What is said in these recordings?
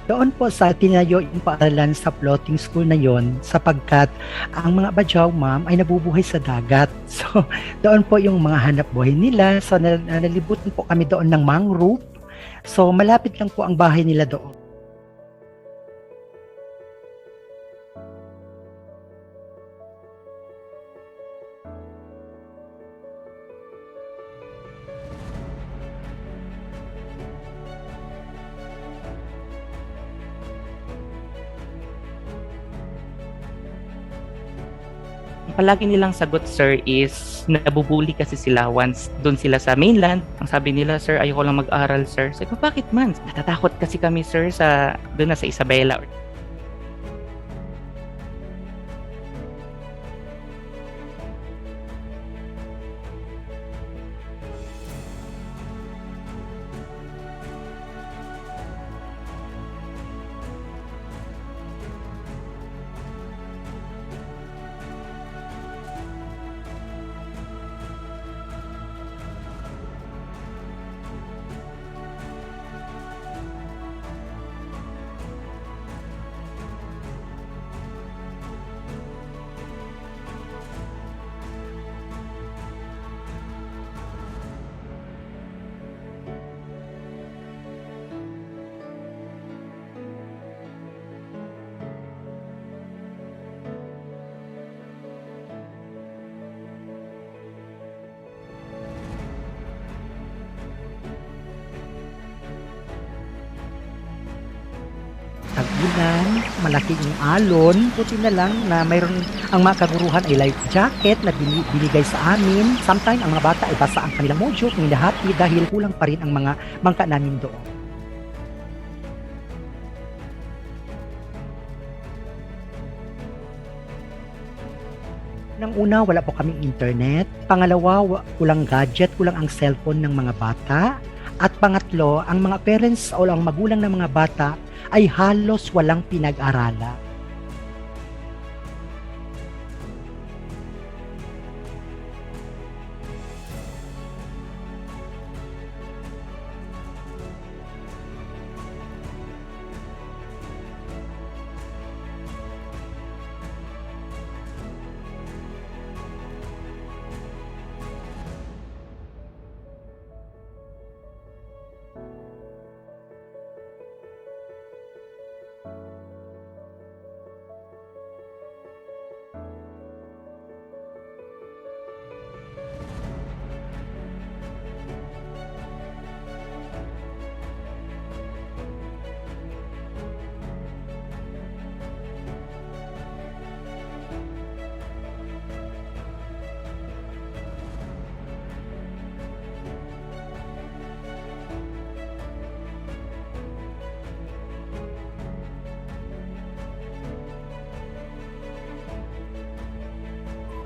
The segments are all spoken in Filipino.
Doon po sa tinayo yung paaralan sa floating school na yon sapagkat ang mga Badyaw, ma'am, ay nabubuhay sa dagat. So, doon po yung mga hanap buhay nila. So, nalibutan po kami doon ng mangrove. So, malapit lang po ang bahay nila doon. Palagi nilang sagot, sir, is nabubuli kasi sila once doon sila sa mainland. Ang sabi nila, sir, ayoko lang mag-aral, sir. Sabi ko, bakit man? Natatakot kasi kami, sir, sa doon na sa Isabela. Tag-ulan, malaki yung alon, buti na lang na mayroon ang mga kaguruhan ay life jacket na binigay sa amin. Sometimes ang mga bata ay basa ang kanilang mojo kung hinahati dahil kulang pa rin ang mga bangka namin doon. Nang una, wala po kaming internet. Pangalawa, kulang gadget, kulang ang cellphone ng mga bata. At pangatlo, ang mga parents o ang magulang ng mga bata ay halos walang pinag-aralan.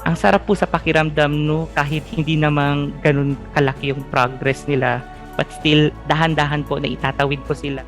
Ang sarap po sa pakiramdam, no, kahit hindi namang ganun kalaki yung progress nila, but still dahan-dahan po na itatawid po sila.